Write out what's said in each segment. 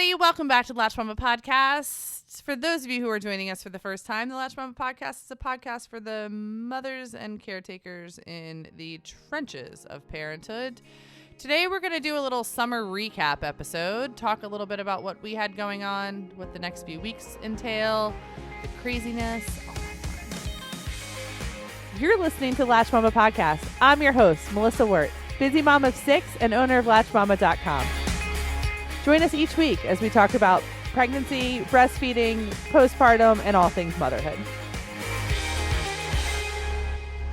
everybody. Welcome back to the Latched Mama Podcast. For those of you who are joining us for the first time, the Latched Mama Podcast is a podcast for the mothers and caretakers in the trenches of parenthood. Today, we're going to do a little summer recap episode, talk a little bit about what we had going on, what the next few weeks entail, the craziness, all that fun. You're listening to Latched Mama Podcast. I'm your host, Melissa Wirt, busy mom of 6 and owner of LatchedMama.com. Join us each week as we talk about pregnancy, breastfeeding, postpartum, and all things motherhood.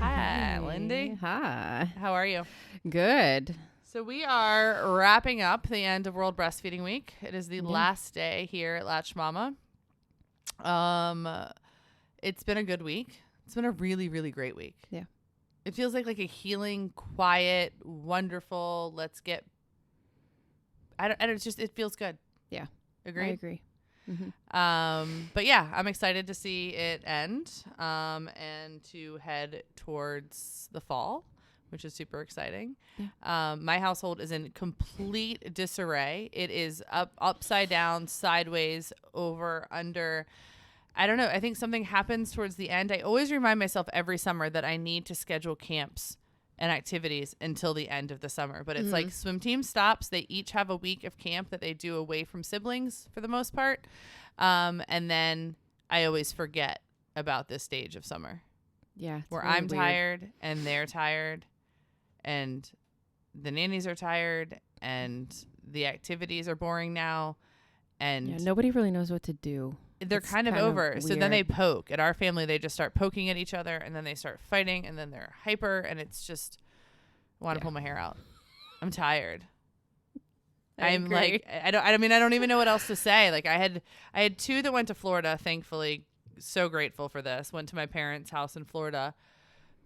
Hi, Lindy. Hi. How are you? Good. So we are wrapping up the end of World Breastfeeding Week. It is the last day here at Latched Mama. It's been a good week. It's been a really, really great week. Yeah. It feels like a healing, quiet, wonderful, let's get... it feels good. Yeah. Agreed? I agree. Mm-hmm. But yeah, I'm excited to see it end and to head towards the fall, which is super exciting. Yeah. My household is in complete disarray. It is upside down, sideways, over, under. I don't know. I think something happens towards the end. I always remind myself every summer that I need to schedule camps and activities until the end of the summer. But it's like swim team stops. They each have a week of camp that they do away from siblings for the most part. And then I always forget about this stage of summer. Yeah. Where really I'm weird. tired and they're tired and the nannies are tired and the activities are boring now. And yeah, nobody really knows what to do. they're It's kind of over. So then weird. they poke. At our family, they just start poking at each other, and then they start fighting, and then they're hyper, and it's just, I want to pull my hair out. I'm tired. I'm agree. like, I don't even know what else to say. Like I had two that went to Florida, thankfully. So grateful for this. Went to my parents' house in Florida.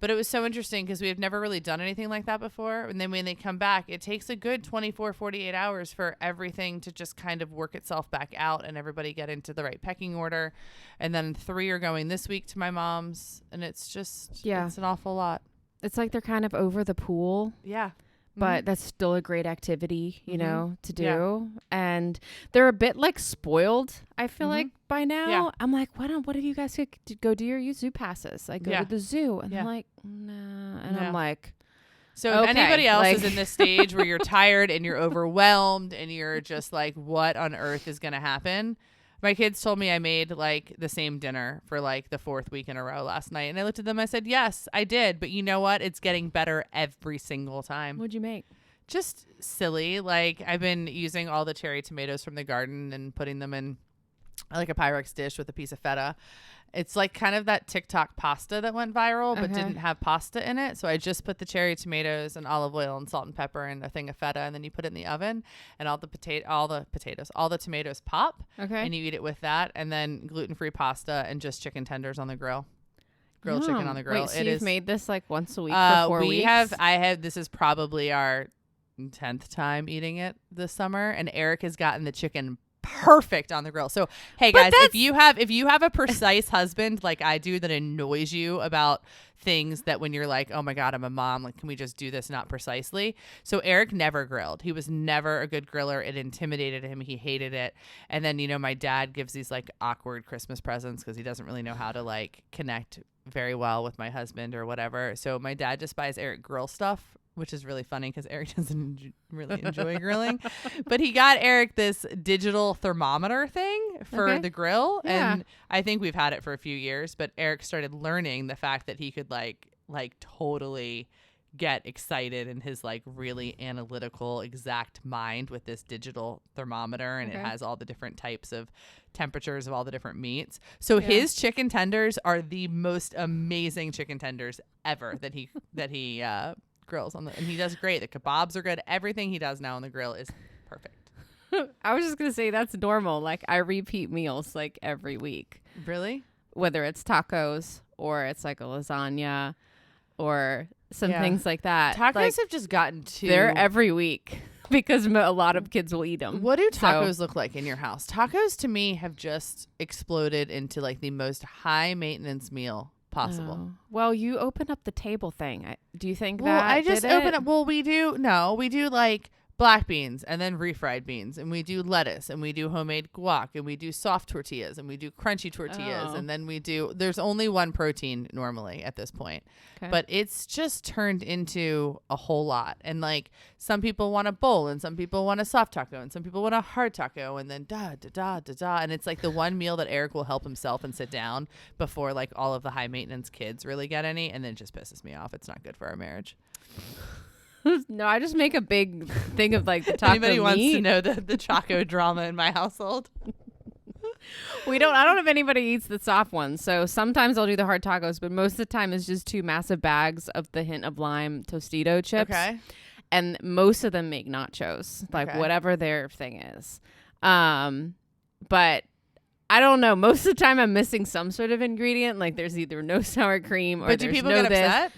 But it was so interesting because we have never really done anything like that before. And then when they come back, it takes a good 24, 48 hours for everything to just kind of work itself back out and everybody get into the right pecking order. And then 3 are going this week to my mom's. And it's just, it's an awful lot. It's like they're kind of over the pool. Yeah. But that's still a great activity, you know, to do. Yeah. And they're a bit like spoiled, I feel like, by now. Yeah. I'm like, what if you guys could go do your zoo passes? Like, go to the zoo. And they're like, nah. And I'm like, so if anybody else is in this stage where you're tired and you're overwhelmed and you're just like, what on earth is going to happen? My kids told me I made like the same dinner for like the 4th week in a row last night. And I looked at them. I said, yes, I did. But you know what? It's getting better every single time. what'd you make? Just silly. Like I've been using all the cherry tomatoes from the garden and putting them in like a Pyrex dish with a piece of feta. It's like kind of that TikTok pasta that went viral, but didn't have pasta in it. So I just put the cherry tomatoes and olive oil and salt and pepper and a thing of feta, and then you put it in the oven, and all the tomatoes pop. Okay. And you eat it with that, and then gluten-free pasta and just chicken tenders on the grill. Grilled chicken on the grill. Wait, so you've made this like once a week for 4 weeks? This is probably our 10th time eating it this summer, and Eric has gotten the chicken perfect on the grill. So hey guys, if you have a precise husband like I do that annoys you about things that when you're like, oh my god, I'm a mom, like can we just do this not precisely? So Eric never grilled. He was never a good griller. It intimidated him. He hated it. And then my dad gives these like awkward Christmas presents because he doesn't really know how to like connect very well with my husband or whatever. So my dad just buys Eric grill stuff, which is really funny because Eric doesn't really enjoy grilling. But he got Eric this digital thermometer thing for the grill. Yeah. And I think we've had it for a few years. But Eric started learning the fact that he could like totally get excited in his like really analytical exact mind with this digital thermometer. And it has all the different types of temperatures of all the different meats. So his chicken tenders are the most amazing chicken tenders ever that he grills on and he does great. The kebabs are good. Everything he does now on the grill is perfect. I was just gonna say that's normal. Like I repeat meals like every week. Really? Whether it's tacos or it's like a lasagna or some things like that. Tacos have just gotten too... They're every week because a lot of kids will eat them. What do tacos look like in your house? Tacos to me have just exploded into like the most high maintenance meal possible. Oh. Well, you open up the table thing. Do you think I just did open it? up. Well, we do like black beans and then refried beans, and we do lettuce, and we do homemade guac, and we do soft tortillas, and we do crunchy tortillas, and then there's only one protein normally at this point. Okay. But it's just turned into a whole lot. And like some people want a bowl, and some people want a soft taco, and some people want a hard taco, and then and it's like the one meal that Eric will help himself and sit down before like all of the high maintenance kids really get any, and then it just pisses me off. It's not good for our marriage. No, I just make a big thing of like the taco Anybody meat. wants to know the Choco drama in my household? I don't know if anybody eats the soft ones. So sometimes I'll do the hard tacos, but most of the time it's just 2 massive bags of the hint of lime Tostito chips. Okay. And most of them make nachos, like whatever their thing is. But I don't know. Most of the time I'm missing some sort of ingredient. Like there's either no sour cream or but do there's people no get upset?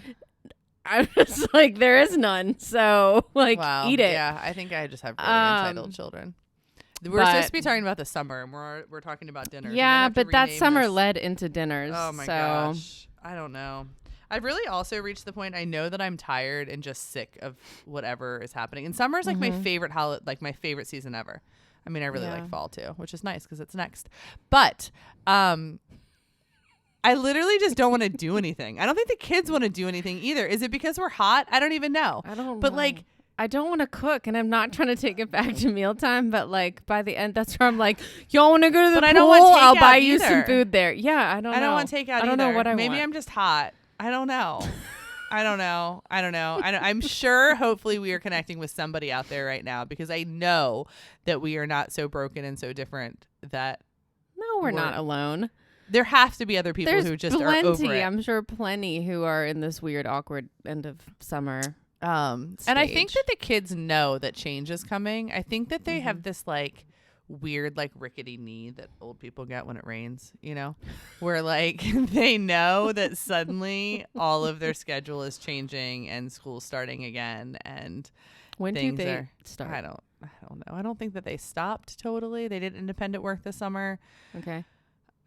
I'm just like, there is none. So like, eat it. Yeah, I think I just have really entitled children. We're supposed to be talking about the summer, and we're talking about dinners. Yeah, but that summer led into dinners. Oh my gosh. I don't know. I've really also reached the point I know that I'm tired and just sick of whatever is happening. And summer is like my favorite my favorite season ever. I mean, I really like fall too, which is nice because it's next. But I literally just don't want to do anything. I don't think the kids want to do anything either. Is it because we're hot? I don't even know. I don't But know. like, I don't want to cook, and I'm not trying to take it back to mealtime. But like by the end, that's where I'm like, y'all want to go to the pool? I don't want takeout I'll buy you either. some food there. Yeah, I don't know. I don't want takeout either. I don't know what I Maybe want. I'm just hot. I don't know. I don't know. I'm sure hopefully we are connecting with somebody out there right now, because I know that we are not so broken and so different that No, we're not alone. There have to be other people who just are over it. I'm sure plenty who are in this weird, awkward end of summer. And I think that the kids know that change is coming. I think that they have this like weird like rickety knee that old people get when it rains, you know, where like they know that suddenly all of their schedule is changing and school's starting again. And when do they start? I don't know. I don't think that they stopped totally. They did independent work this summer. Okay.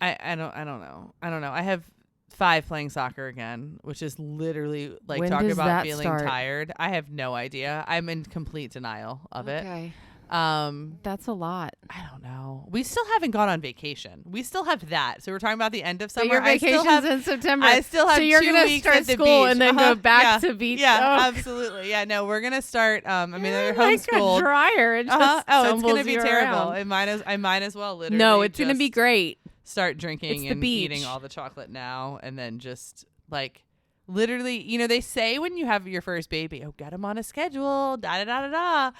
I don't know. I have 5 playing soccer again, which is literally like talk about feeling tired. I have no idea. I'm in complete denial of it. Okay. That's a lot. I don't know. We still haven't gone on vacation. We still have that. So we're talking about the end of summer. But your vacation's in September. I still have 2 weeks at the beach. So you're going to start school and then go back to beach. Yeah, absolutely. Yeah, no, we're going to start. I mean, they're homeschooled. Like a dryer. It just it's going to be terrible. I might as well literally. No, it's going to be great. Start drinking and eating all the chocolate now, and then just like literally, you know, they say when you have your first baby, oh, get them on a schedule, da da da da da.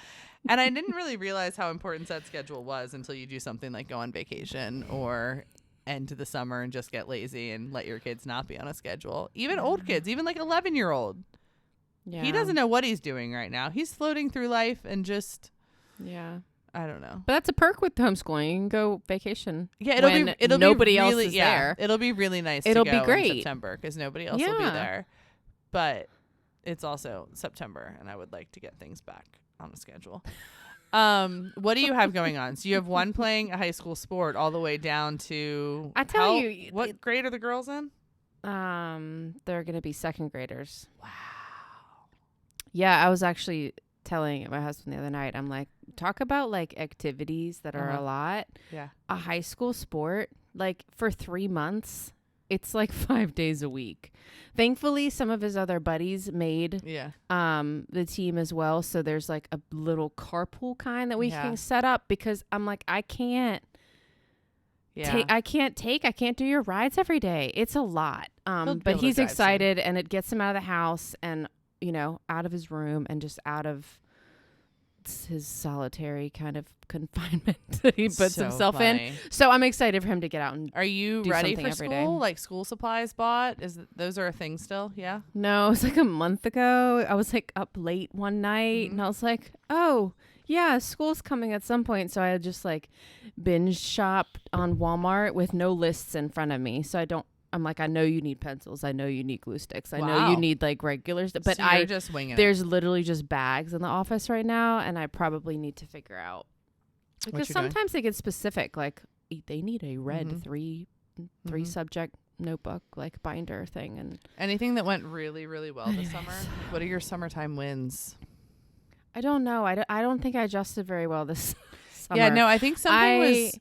And I didn't really realize how important that schedule was until you do something like go on vacation or end the summer and just get lazy and let your kids not be on a schedule. Even old kids, even like 11-year-old. Yeah. He doesn't know what he's doing right now. He's floating through life and just I don't know. But that's a perk with homeschooling. You can go vacation. Yeah, it'll nobody be really, else is there. It'll be really nice it'll to go be great. in September because nobody else will be there. But it's also September, and I would like to get things back on a schedule. What do you have going on? So you have one playing a high school sport all the way down to what grade are the girls in? They're going to be second graders. Wow. Yeah, I was actually telling my husband the other night, I'm like, talk about like activities that are a lot. Yeah. A high school sport, like for 3 months, it's like 5 days a week. Thankfully, some of his other buddies made the team as well. So there's like a little carpool kind that we can set up, because I'm like, I can't do your rides every day. It's a lot. But he's excited and it gets him out of the house and, you know, out of his room and just out of his solitary kind of confinement that he puts himself in. So I'm excited for him to get out and Are you do ready something for every school? day. Like school supplies bought? Those are a thing still? Yeah. No, it was like a month ago. I was like up late one night and I was like, oh yeah, school's coming at some point. So I just like binge shopped on Walmart with no lists in front of me. So I'm like, I know you need pencils. I know you need glue sticks. I know you need like regulars. But so you're just winging there's literally just bags in the office right now. And I probably need to figure out. Because sometimes they get specific. Like they need a red three subject notebook, like binder thing. And anything that went really, really well this summer? What are your summertime wins? I don't know. I don't think I adjusted very well this summer. Yeah, no, I think something was.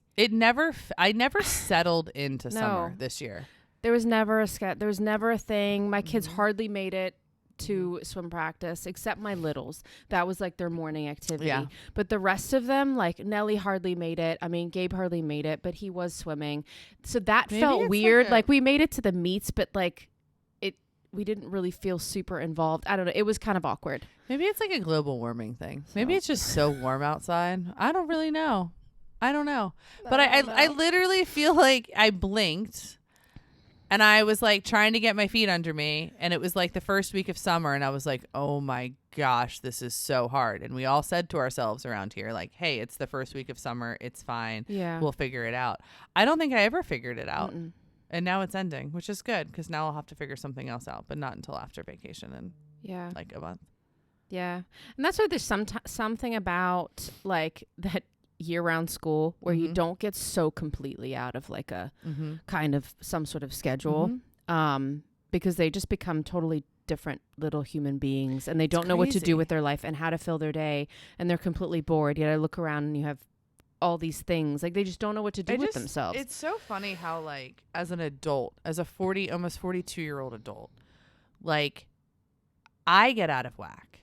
I never settled into summer this year. There was never there was never a thing. My kids hardly made it to swim practice, except my littles. That was like their morning activity. Yeah. But the rest of them, like Nellie hardly made it. I mean, Gabe hardly made it, but he was swimming. So that felt weird. Like we made it to the meets, but like we didn't really feel super involved. I don't know. It was kind of awkward. Maybe it's like a global warming thing. Maybe it's just so warm outside. I don't really know. I don't know. But I literally feel like I blinked and I was like trying to get my feet under me. And it was like the first week of summer. And I was like, oh my gosh, this is so hard. And we all said to ourselves around here, like, hey, it's the first week of summer. It's fine. Yeah. We'll figure it out. I don't think I ever figured it out. And now it's ending, which is good because now I'll have to figure something else out, but not until after vacation and like a month. Yeah. And that's why there's something about like that year-round school where you don't get so completely out of like a kind of some sort of schedule because they just become totally different little human beings and they don't know what to do with their life and how to fill their day and they're completely bored. Yet I look around and you have all these things like they just don't know what to do with themselves. It's so funny how like as an adult, as a almost 42-year-old adult, like I get out of whack.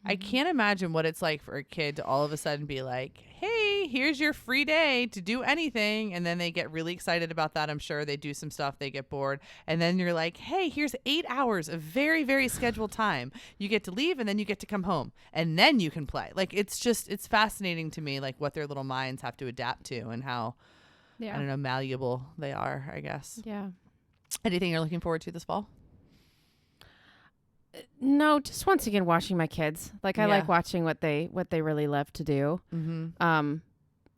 I can't imagine what it's like for a kid to all of a sudden be like, hey, here's your free day to do anything. And then they get really excited about that. I'm sure they do some stuff. They get bored. And then you're like, hey, here's 8 hours of very, very scheduled time. You get to leave and then you get to come home and then you can play. Like, it's fascinating to me, like what their little minds have to adapt to and how, I don't know, malleable they are, I guess. Yeah. Anything you're looking forward to this fall? No, just once again watching my kids. Like I like watching what they really love to do.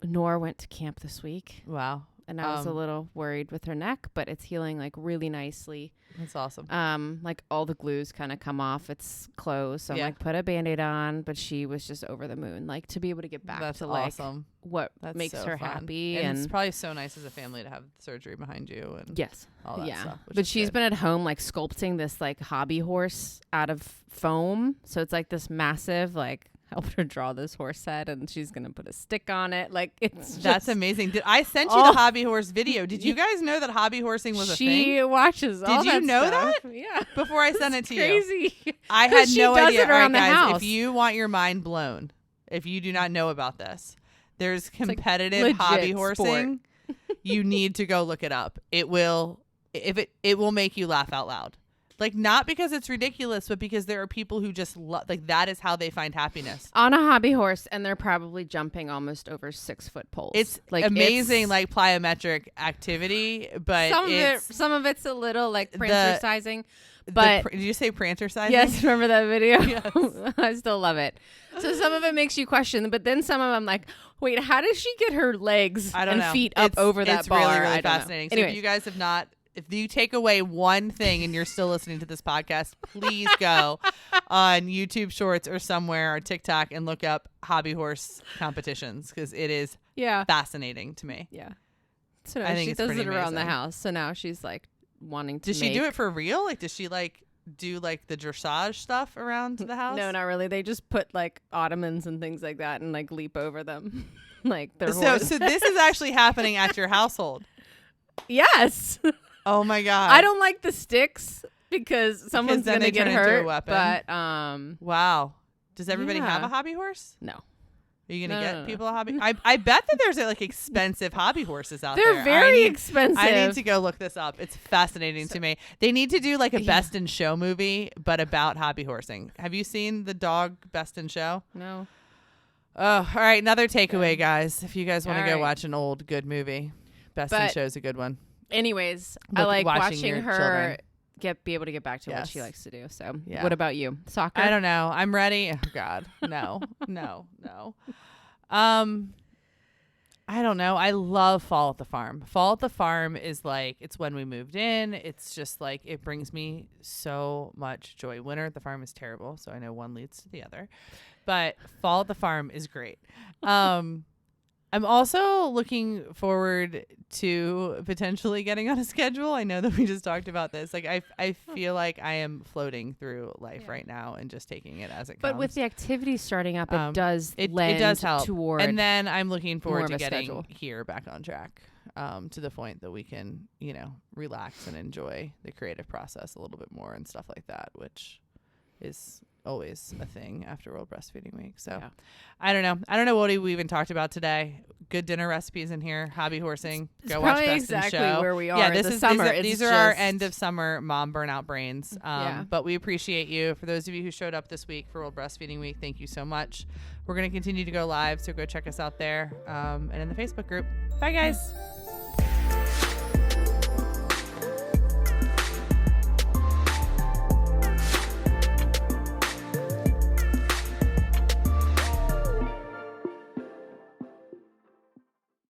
Nora went to camp this week. Wow. And I was a little worried with her neck, but it's healing like really nicely. That's awesome. Like all the glues kind of come off. It's closed. So I'm like, put a Band-Aid on, but she was just over the moon. Like to be able to get back to like what makes her happy. And it's probably so nice as a family to have surgery behind you and all that stuff. But she's been at home like sculpting this like hobby horse out of foam. So it's like this massive like helped her draw this horse head and she's gonna put a stick on it. Like that's amazing. Did I sent you the hobby horse video? Did you guys know that hobby horsing was a thing? She watches all Did you know stuff. that? Yeah. Before I sent it to crazy. you. I had no idea. It around all right, the guys, house. if you want your mind blown, if you do not know about this, there's competitive hobby horsing. You need to go look it up. It will make you laugh out loud. Like, not because it's ridiculous, but because there are people who just like that is how they find happiness. On a hobby horse, and they're probably jumping almost over 6-foot poles. It's like amazing, like plyometric activity, but some of it's a little like prancer-sizing. But did you say prancer-sizing? Yes, remember that video? Yes. I still love it. So some of it makes you question, but then some of them like, wait, how does she get her legs and feet up over that bar? It's really, really fascinating. So if you guys have not... If you take away one thing and you're still listening to this podcast, please go on YouTube Shorts or somewhere or TikTok and look up hobby horse competitions because it is fascinating to me. Yeah. So I think she does it around the house. So now she's like wanting to Does she do it for real? Like, does she like do like the dressage stuff around the house? No, not really. They just put like ottomans and things like that and like leap over them. Like their horse. So this is actually happening at your household? Yes. Oh my God. I don't like the sticks because someone's going to get hurt. But wow. Does everybody have a hobby horse? No. Are you going to get people a hobby? I bet that there's like expensive hobby horses out there. They're very expensive. I need to go look this up. It's fascinating to me. They need to do like a Best in Show movie, but about hobby horsing. Have you seen the dog Best in Show? No. Oh, all right. Another takeaway, guys. If you guys want to go watch an old good movie, Best in Show is a good one. Anyways, I like watching her be able to get back to what she likes to do. So what about you? Soccer? I don't know. I'm ready. Oh God. No. I don't know. I love Fall at the Farm. Fall at the Farm is like, it's when we moved in. It's just like, it brings me so much joy. Winter at the Farm is terrible. So I know one leads to the other, but Fall at the Farm is great. I'm also looking forward to potentially getting on a schedule. I know that we just talked about this. Like I feel like I am floating through life right now and just taking it as it comes. But with the activities starting up, it does it does help. toward. And then I'm looking forward to getting schedule. here back on track, to the point that we can, relax and enjoy the creative process a little bit more and stuff like that, which is always a thing after World Breastfeeding Week. So I don't know what we even talked about today. Good dinner recipes in here. Hobby horsing. Go watch Best exactly in Show. Where we are. Yeah, this is summer. These are our end of summer mom burnout brains. Yeah. But we appreciate you. For those of you who showed up this week for World Breastfeeding Week, thank you so much. We're going to continue to go live, so go check us out there, and in the Facebook group. Bye, guys.